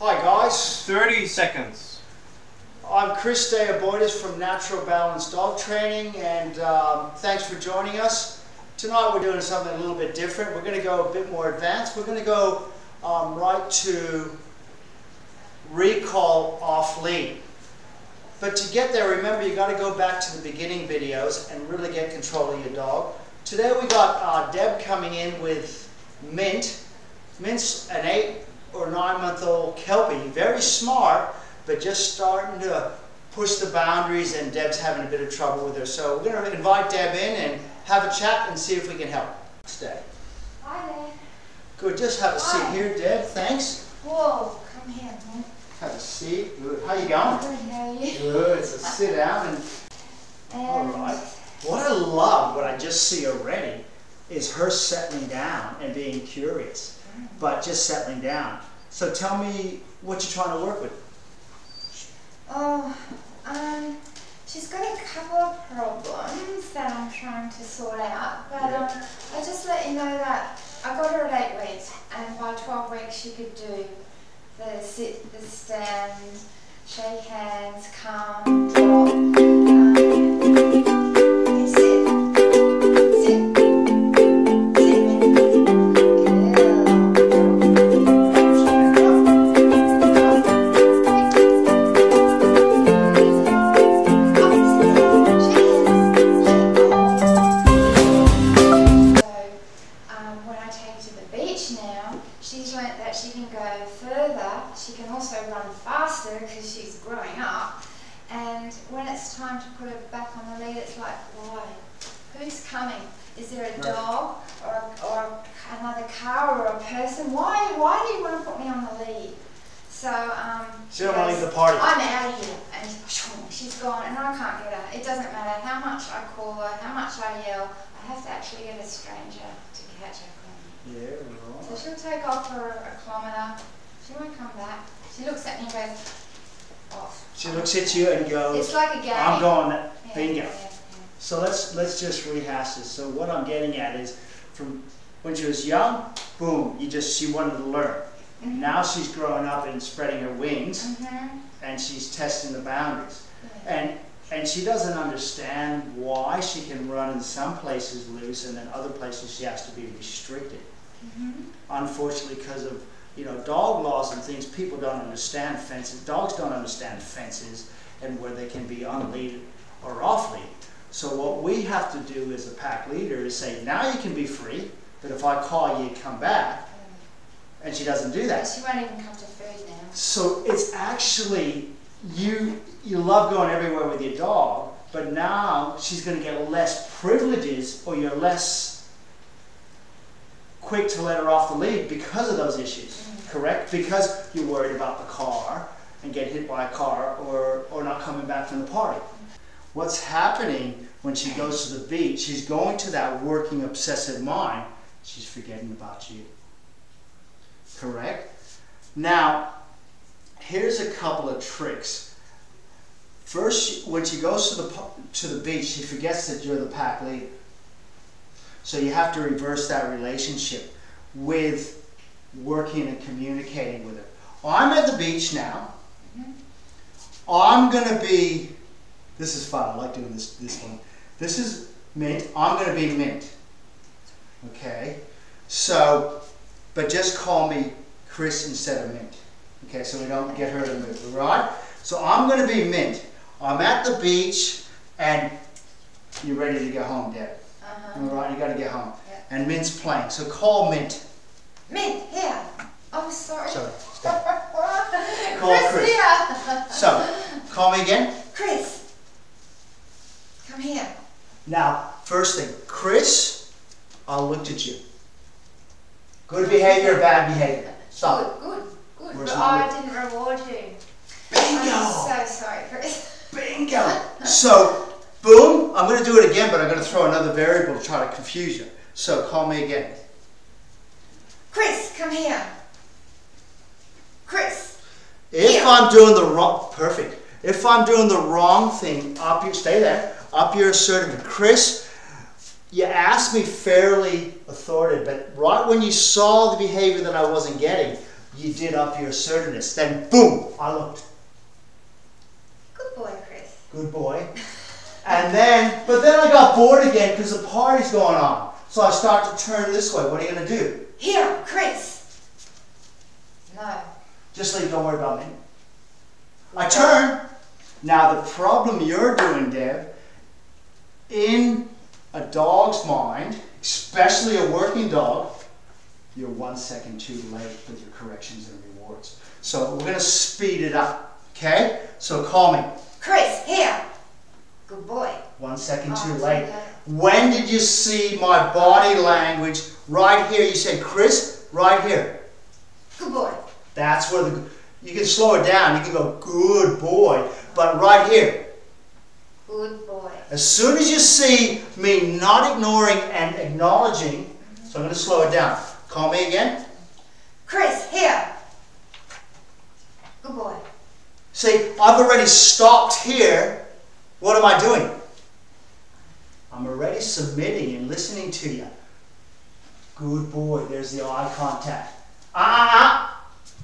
Hi guys. 30 seconds. I'm Chris Debb from Natural Balance Dog Training, and thanks for joining us. Tonight we're doing something a little bit different. We're going to go a bit more advanced. We're going to go right to recall off lead. But to get there, remember, you got to go back to the beginning videos and really get control of your dog. Today we got Deb coming in with Mint. Mint's an 8 or 9-month-old Kelpie, very smart, but just starting to push the boundaries, and Deb's having a bit of trouble with her. So we're going to invite Deb in and have a chat and see if we can help. Stay. Hi there. Good, just have a seat here, Deb, thanks. Whoa, come here, man. Have a seat. Good. How you going? Good, how are you? Good, so sit down and alright. What I love, what I just see already, is her settling down and being curious, but just settling down. So tell me what you're trying to work with. Oh, she's got a couple of problems that I'm trying to sort out, but I'll just let you know that I got her at 8 weeks, and by 12 weeks she could do the sit, the stand, shake hands, calm, drop, sit. She's learnt that she can go further, she can also run faster because she's growing up, and when it's time to put her back on the lead, it's like, why? Who's coming? Is there a dog or another car or a person? Why do you want to put me on the lead? So, she don't want to leave the party. I'm out of here, and she's gone, and I can't get her. It doesn't matter how much I call her, how much I yell, I have to actually get a stranger to catch her. Yeah, right. So she'll take off for a kilometre, she won't come back. She looks at me and goes, off. She looks at you and goes, it's like a game. I'm going, bingo. Yeah. So let's just rehash this. So what I'm getting at is, from when she was young, boom, she wanted to learn. Mm-hmm. Now she's growing up and spreading her wings, mm-hmm. and she's testing the boundaries. Yeah. And she doesn't understand why she can run in some places loose and then other places she has to be restricted. Mm-hmm. Unfortunately, because of dog laws and things, people don't understand fences. Dogs don't understand fences and where they can be on lead or off lead. So what we have to do as a pack leader is say, now you can be free, but if I call you, come back. And she doesn't do that. She won't even come to food now. So it's actually, you love going everywhere with your dog, but now she's going to get less privileges, or you're less quick to let her off the lead because of those issues, correct? Because you're worried about the car and get hit by a car or not coming back from the party. What's happening when she goes to the beach, she's going to that working obsessive mind, she's forgetting about you. Correct? Now, here's a couple of tricks. First, when she goes to the beach, she forgets that you're the pack leader. So you have to reverse that relationship with working and communicating with her. I'm at the beach now. I'm going to be, this is fun, I like doing this one. This is Mint, I'm going to be Mint. Okay? So, but just call me Chris instead of Mint. Okay, so we don't get her to move, right? So I'm going to be Mint. I'm at the beach, and you're ready to go home, Deb. All right, you got to get home. Yep. And Mint's playing, so call Mint. Mint, here. Oh, sorry. Sorry. Call Chris. Here. So, call me again. Chris, come here. Now, first thing, Chris, I looked at you. Good behavior, bad behavior. Stop. Good. But I didn't reward you. Bingo! I'm so sorry, Chris. Bingo! So, boom, I'm going to do it again, but I'm going to throw another variable to try to confuse you. So, call me again. Chris, come here. Chris. If I'm doing the wrong, perfect. If I'm doing the wrong thing, stay there, up your assertive. Chris, you asked me fairly authoritative, but right when you saw the behavior that I wasn't getting, you did up your assertiveness. Then boom, I looked. Good boy, Chris. Good boy. And then, but then I got bored again because the party's going on. So I start to turn this way. What are you going to do? Here, Chris. No. Just leave, don't worry about me. I turn. Now the problem you're doing, Deb, in a dog's mind, especially a working dog, you're 1 second too late with your corrections and rewards. So we're going to speed it up, okay? So call me. Chris, here. Good boy. 1 second too late. Okay. When did you see my body language? Right here. You said, Chris, right here. Good boy. That's where you can slow it down. You can go, good boy. But right here. Good boy. As soon as you see me not ignoring and acknowledging, so I'm going to slow it down. Call me again. Chris, here. Good boy. See, I've already stopped here. What am I doing? I'm already submitting and listening to you. Good boy. There's the eye contact.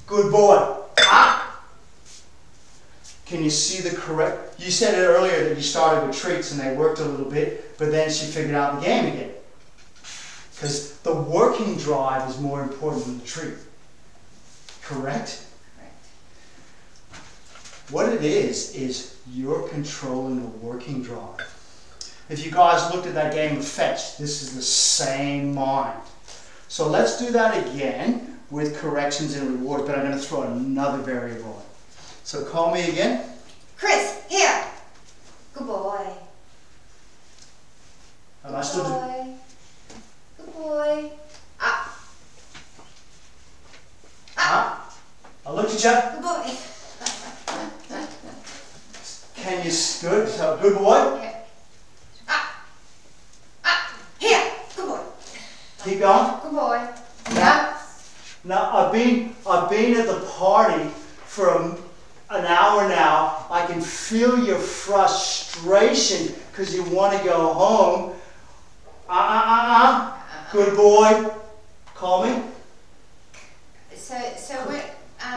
Good boy. Can you see the correct? You said it earlier that you started with treats and they worked a little bit, but then she figured out the game again. Because the working drive is more important than the treat. Correct? Correct. What it is you're controlling the working drive. If you guys looked at that game of fetch, this is the same mind. So let's do that again with corrections and rewards, but I'm going to throw another variable in. So call me again. Chris, here. Good boy. Am I still boy. Good boy. I looked at you. Good boy. Can you good? So good boy. Here. Here. Good boy. Keep going. Good boy. Now I've been at the party for an hour now. I can feel your frustration because you want to go home. Good boy. Call me. So we're.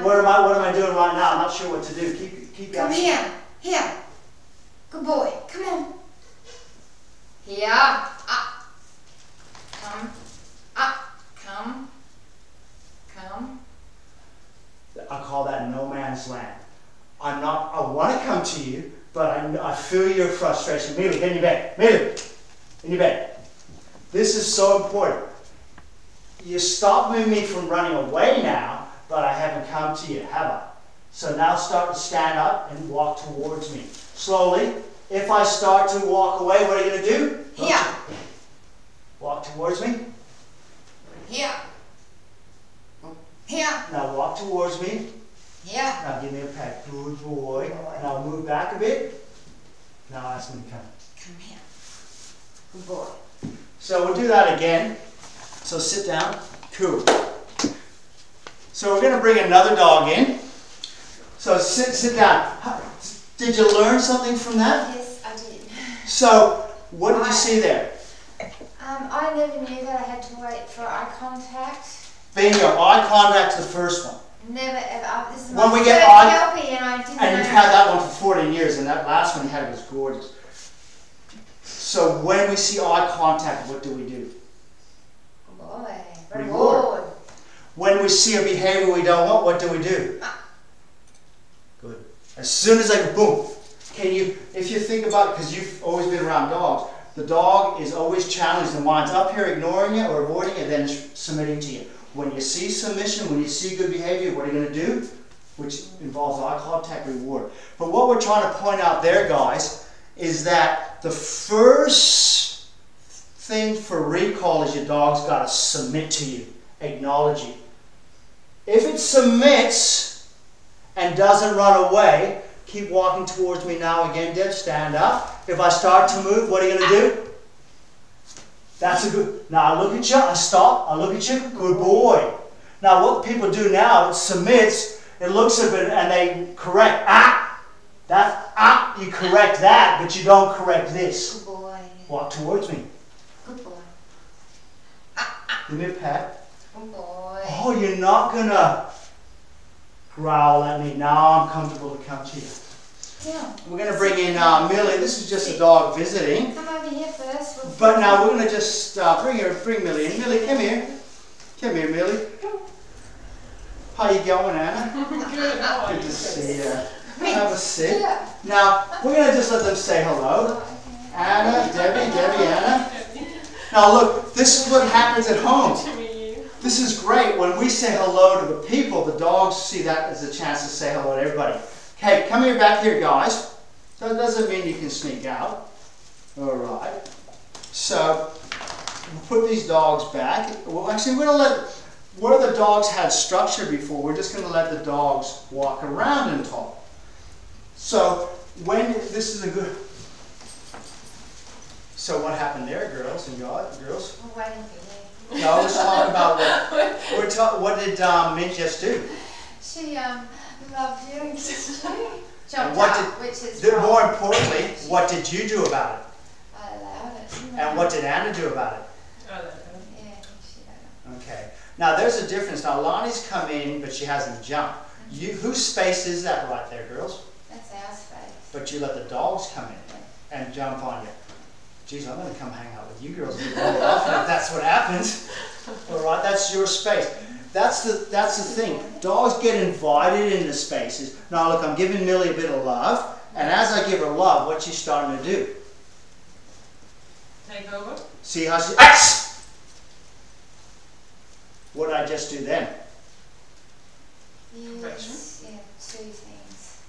What am I doing right now? I'm not sure what to do. Keep Come going. here. Here. Good boy. Come on. Here. Come. Come. I call that no man's land. I want to come to you, but I feel your frustration. Mili, get in your bed. Mili, in your bed. This is so important. You stopped me from running away now, but I haven't come to you, have I? So now start to stand up and walk towards me. Slowly. If I start to walk away, what are you going to do? Here. Walk towards me. Here. Here. Now walk towards me. Here. Now give me a pat. Good boy. Now move back a bit. Now ask me to come. Come here. Good boy. So we'll do that again. So sit down. Cool. So we're going to bring another dog in. So sit down. Did you learn something from that? Yes, I did. So what did you see there? I never knew that I had to wait for eye contact. Bingo. Eye contact's the first one. Never ever. This is When my we get third eye, Kelpie and I didn't and know you've had that one for 14 years, and that last one you had was gorgeous. So when we see eye contact, what do we do? Good boy. Reward. When we see a behavior we don't want, what do we do? Good. As soon as I go, boom. Can you, if you think about it, because you've always been around dogs, the dog is always challenged. The mind's up here ignoring you or avoiding you, then submitting to you. When you see submission, when you see good behavior, what are you going to do? Which involves eye contact, reward. But what we're trying to point out there, guys, is that the first thing for recall is your dog's got to submit to you, acknowledge you. If it submits and doesn't run away, keep walking towards me now again, Deb. Stand up. If I start to move, what are you going to do? That's a good. Now I look at you, I stop, I look at you, good boy. Now what people do now, it submits, it looks a bit, and they correct. You correct that, but you don't correct this. Good boy. Walk towards me. Good boy. Give me a pat. Good boy. Oh, you're not gonna growl at me. Now I'm comfortable to come to you. Yeah. We're going to bring in Millie. This is just a dog visiting. Come over here first. But now we're going to just bring Millie in. Millie, come here. Come here, Millie. How you going, Anna? Good to see you. Have a sit. Now, we're going to just let them say hello. Anna, Debbie, Anna. Now look, this is what happens at home. This is great. When we say hello to the people, the dogs see that as a chance to say hello to everybody. Okay, come here, back here, guys. That doesn't mean you can sneak out. All right. So, we'll put these dogs back. Well, actually, we're going to let, where the dogs had structure before, we're just going to let the dogs walk around and talk. So, when this is a good... So what happened there, girls and girls? We're waiting for you. No, let's talk about what did Mint just do? She loved you and kissed you. Jumped what up, did, which is more importantly, what did you do about it? I allowed it. And what did Anna do about it? Yeah, she did. Okay. Now there's a difference. Now Lonnie's come in, but she hasn't jumped. Whose space is that right there, girls? That's our space. But you let the dogs come in and jump on you. Geez, I'm going to come hang out with you girls more often if that's what happens. All right, that's your space. That's the thing. Dogs get invited into spaces. Now look, I'm giving Millie a bit of love, and as I give her love, what's she starting to do? Take over. See how she... What did I just do then? Yes, yeah, two things.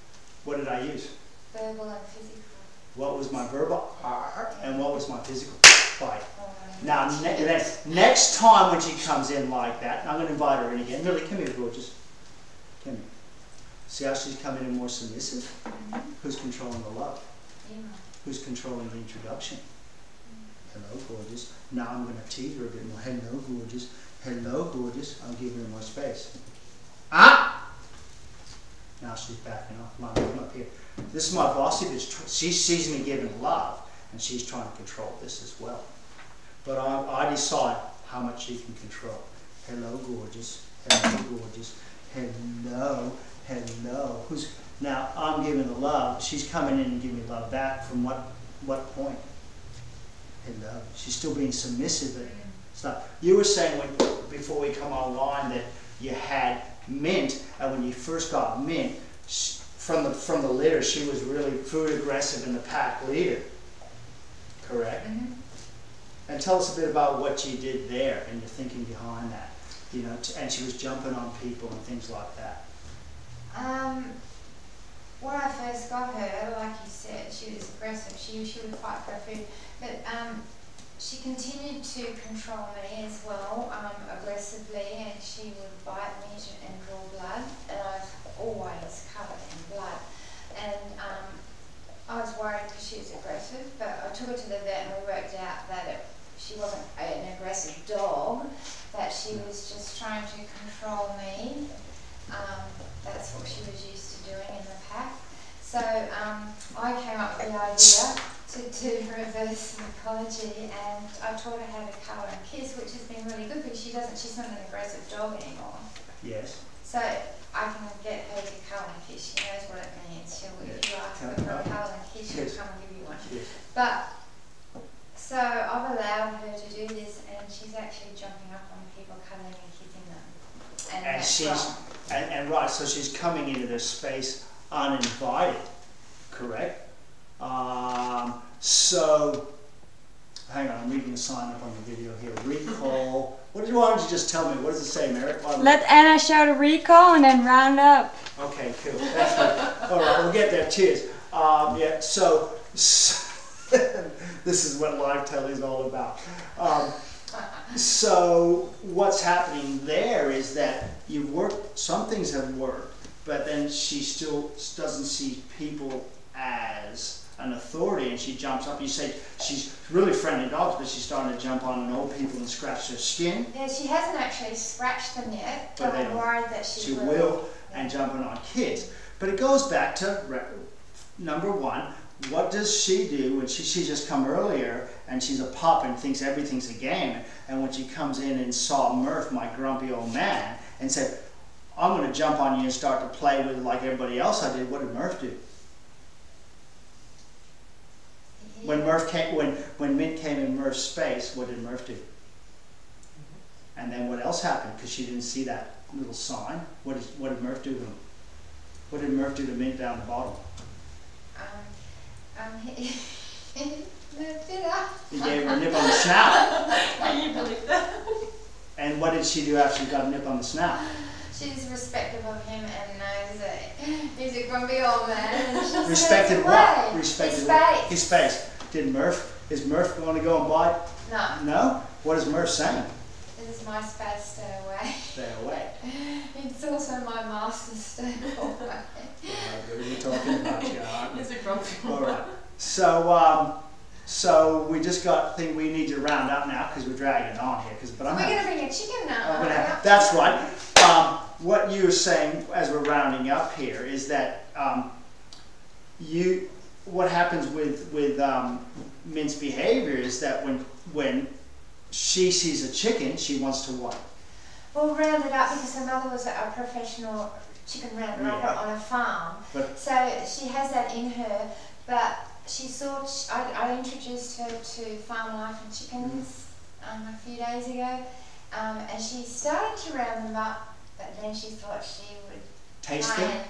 What did I use? Verbal and physical. What was my verbal and what was my physical bite? Oh, Now, next time when she comes in like that, I'm going to invite her in again. Millie, come here, gorgeous. Come here. See how she's coming in more submissive? Who's controlling the love? Who's controlling the introduction? Hello, gorgeous. Now I'm going to tease her a bit more. Hello, gorgeous. Hello, gorgeous. I'm giving her more space. Ah! Now she's backing off. Come on, come up here. This is my bossy bitch. She sees me giving love, and she's trying to control this as well. But I decide how much she can control. Hello, gorgeous. Hello, gorgeous. Hello, hello. Now I'm giving the love. She's coming in and giving me love back. From what point? Hello. She's still being submissive. Stuff. You were saying before we come online that you had Mint, and when you first got Mint, from the litter, she was really food aggressive and the pack leader. Correct? And tell us a bit about what you did there and your thinking behind that. You know, and she was jumping on people and things like that. When I first got her, like you said, she was aggressive. She would fight for food, but she continued to control me as well, aggressively, and she would bite me and draw blood, and I was always covered in blood. And I was worried because she was aggressive, but I took her to the vet and we worked out that she wasn't an aggressive dog, that she was just trying to control me. That's what she was used to doing in the pack. So I came up with the idea to reverse psychology, and I taught her how to cuddle and kiss, which has been really good because she's not an aggressive dog anymore. Yes. So I can get her to cuddle and kiss. She knows what it means. If you ask her for a cuddle and kiss, she'll come and give you one. Yes. But so I've allowed her to do this, and she's actually jumping up on people, cuddling and kissing them. And that's wrong. And right, so she's coming into this space uninvited, correct? So, hang on, I'm reading the sign up on the video here. Recall. Why don't you just tell me? What does it say, Merrick? Let Anna shout a recall and then round up. Okay, cool. That's good. All right, we'll get there. Cheers. Yeah. So this is what live telly is all about. So what's happening there is that you've worked. Some things have worked, but then she still doesn't see people as an authority, and she jumps up. You say she's really friendly dogs, but she's starting to jump on old people and scratch their skin. Yeah, she hasn't actually scratched them yet, but I'm worried that she will. And jumping on kids. But it goes back to number one. What does she do when she just come earlier and she's a pup and thinks everything's a game, and when she comes in and saw Murph, my grumpy old man, and said, I'm going to jump on you and start to play with it like everybody else I did, what did Murph do? When Mint came in Murph's space, what did Murph do? And then what else happened? Because she didn't see that little sign. What did Murph do to him? What did Murph do to Mint down the bottom? He moved it up. He gave her a nip on the snout. Can you believe that? And what did she do after she got a nip on the snout? She's respectful of him and knows that he's a grumpy old man. And Respected what? Respected his space. His space. Is Murph going to go and bite? No. No? What is Murph saying? This is my space, stay away. Stay away. It's also my master, stay away. We're talking about you, aren't we? He's a grumpy All right. So we just think we need to round up now because we're dragging it on here. We're going to bring a chicken now. That's right. What you were saying as we're rounding up here is that what happens with Mint's behavior is that when she sees a chicken, she wants to what? Well, round it up because her mother was a professional chicken round-upper on a farm. So she has that in her, but she saw, I introduced her to farm life and chickens a few days ago, and she started to round them up, but then she thought she would taste them?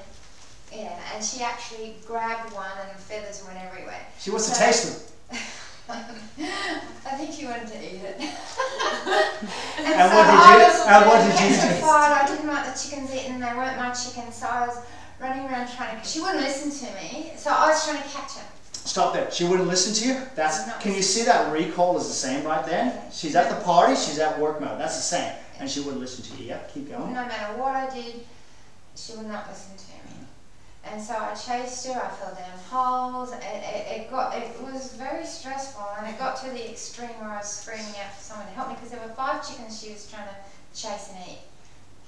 Yeah, and she actually grabbed one and the feathers went everywhere. She wants to taste them. I think she wanted to eat it. and what did you do? I didn't like the chickens eaten, they weren't my chickens, so I was running around trying to, she wouldn't listen to me, so I was trying to catch her. Stop there. She wouldn't listen to you? Can you see that recall is the same right then? She's at the party, she's at work mode. That's the same. And she wouldn't listen to you. Yeah, keep going. No matter what I did, she would not listen to me. And so I chased her, I fell down holes, it was very stressful, and it got to the extreme where I was screaming out for someone to help me because there were 5 chickens she was trying to chase and eat.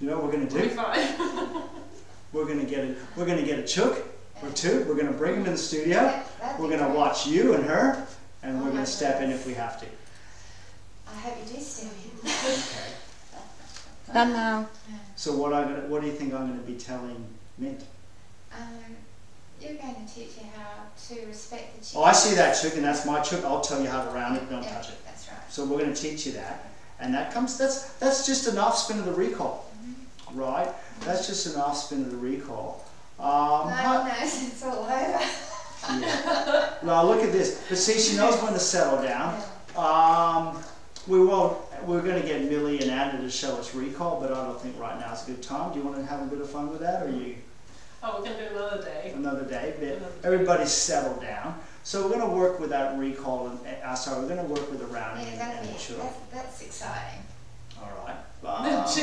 You know what we're going to do? We're going to get a chook or 2, we're going to bring them in the studio, we're going to watch you and her, and we're going to step in if we have to. I hope you do step in. Okay. Not now. So what do you think I'm going to be telling Mint? You're going to teach her how to respect the chicken. Oh, I see that chook, and that's my chook. I'll tell you how to round it. Don't touch it. That's right. So we're going to teach you that, and that's just an off spin of the recall, right? That's just an off spin of the recall. No one knows it's all over. Yeah. Now look at this. But see, she knows when to settle down. We're going to get Millie and Anna to show us recall, but I don't think right now is a good time. Do you want to have a bit of fun with that, or you? Oh, we're going to do another day. Another day, but everybody's settled down. So we're going to work with that recall, and we're going to work with the rounding and the chook. That's exciting. All right. So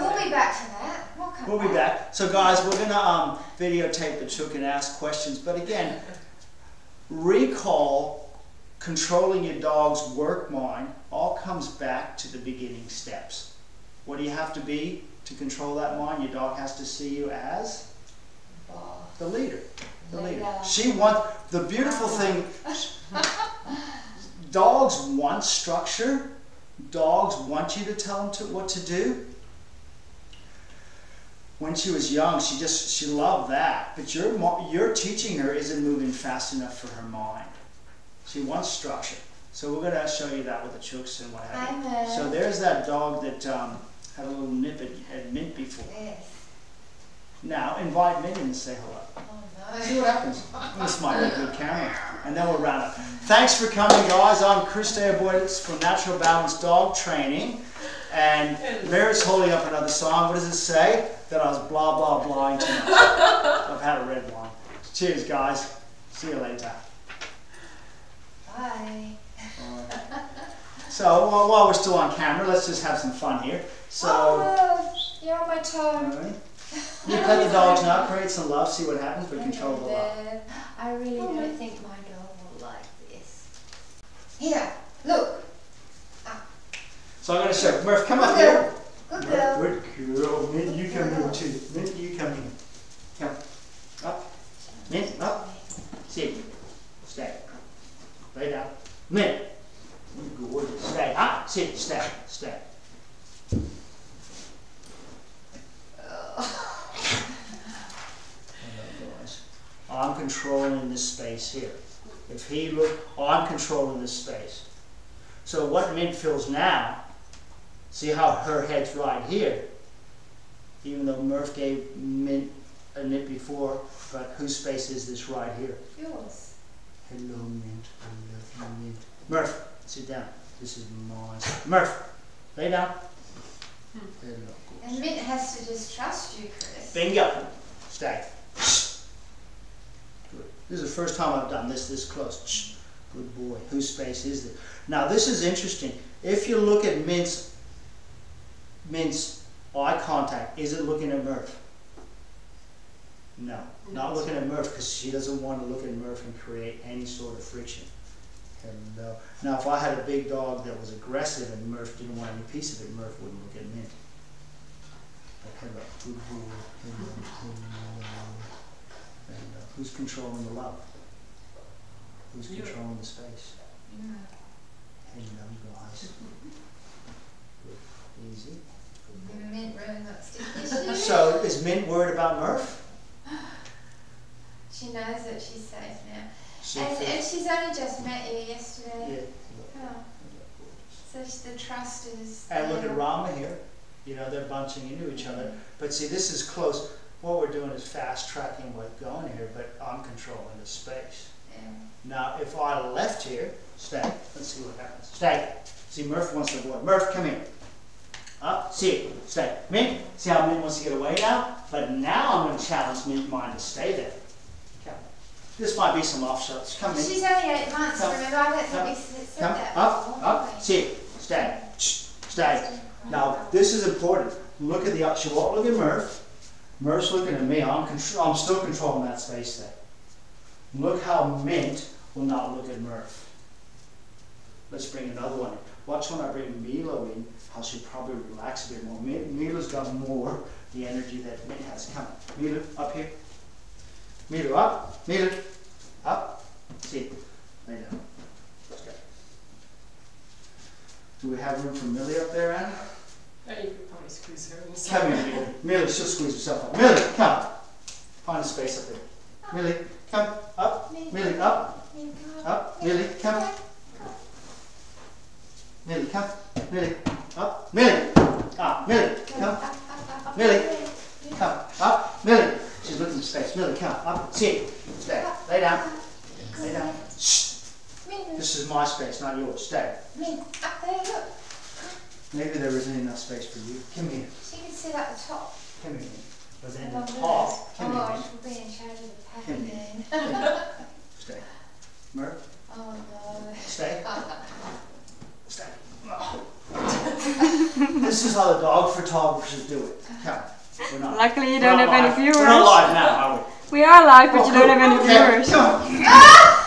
we'll be back to that. We'll be back. So guys, we're going to videotape the chook and ask questions. But again, recall, controlling your dog's work mind, all comes back to the beginning steps. What do you have to be to control that mind? Your dog has to see you as the leader. The leader. She wants, the beautiful thing, dogs want structure. Dogs want you to tell them what to do. When she was young, she loved that. But your teaching her isn't moving fast enough for her mind. She wants structure. So we're going to show you that with the chooks and what have you. So there's that dog that had a little nip at Mint before. Yes. Now invite Mint in and say hello. Oh, no. See what happens. This might be a good camera. And then we'll round up. Thanks for coming, guys. I'm Chris Boyce from Natural Balance Dog Training. And Merritt's holding up another song. What does it say? That I was blah, blah, blahing too much. I've had a red wine. Cheers, guys. See you later. Bye. So, while we're still on camera, let's just have some fun here. So, you're on my toe. Right. You pet the dogs now, create some love, see what happens, but control the love. I really don't think my dog will like this. Here, look. So I'm going to show Murph, come up here. Good girl. Good girl. Mint, you come here too. Mint, you come here. Come. Up. Mint, up. Sit. Stay. Lay down. Mint. Good. Stay. Up. Sit. Stay. Stay. I'm controlling this space here. If he look, I'm controlling this space. So what Mint feels now, see how her head's right here, even though Murph gave Mint a nip before, but whose space is this right here? Yours. Hello, Mint. I love you, Mint. Murph, sit down. This is mine. Murph, lay down. Hello. And Mint has to just trust you, Chris. Bingo. Stay. Good. This is the first time I've done this close. Good boy. Whose space is it? Now this is interesting. If you look at Mint's eye contact, is it looking at Murph? No, not looking at Murph, because she doesn't want to look at Murph and create any sort of friction. Hello. Now if I had a big dog that was aggressive and Murph didn't want any piece of it, Murph wouldn't look at Mint. But hello, good boy. Hello. And who's controlling the love? Who's controlling the space? Hello, guys. Good. Easy. Mint really not sticky. So is Mint worried about Murph? She knows that she's safe now. And And she's only just met you yesterday. yeah. Oh. So the trust is And look there. at Rama here. You know, they're bunching into each other. But see, this is close. What we're doing is fast tracking what's going here, but I'm controlling the space. Yeah. Now, if I left here, stay. Let's see what happens. Stay. See, Murph wants to avoid. Murph, come here. Up, see, stay. Mint, see how Mint wants to get away now? But now I'm going to challenge Mint mind to stay there. Come. This might be some offshots. Come in. She's only 8 months, Come. remember? I don't think Come. we said Come. that Up, before, up, have we? see, stay. Shh, stay. Now, this is important. Look at the, she won't look at Murph. Murph's looking at me. I'm still controlling that space there. Look how Mint will not look at Murph. Let's bring another one in. Watch when I bring Milo in, how she'll probably relax a bit more. Milo's got more the energy that Mint has. Come, Milo, up here. Milo, up. Milo, up. See, lay down. Let's go. Do we have room for Millie up there, Anna? Yeah, you could probably squeeze her in the Come here, Millie. Millie, she'll squeeze herself up. Millie, come. Find a space up there. Millie, come. Up. Millie, up. Up. Millie, come. Millie, come. Millie, up. Millie. Up. Millie, come. Millie, come. Up. Millie. She's looking for space. Millie, come. Up. Sit. Stay. Lay down. Lay down. Shh. This is my space, not yours. Stay. Up there, look. Maybe there isn't enough space for you. Come here. She can sit at the top. Come here. But then Along the with top. us. Come Oh, here. she'll be in charge of the pack Come here. again. Come here. Stay. Murph. Oh no. Stay. Stay. This is how the dog photographers do it. Come. We're not. Luckily you we're don't not have any live. viewers. We're not live now, are we? We are live, but you don't have any Okay, viewers. come on.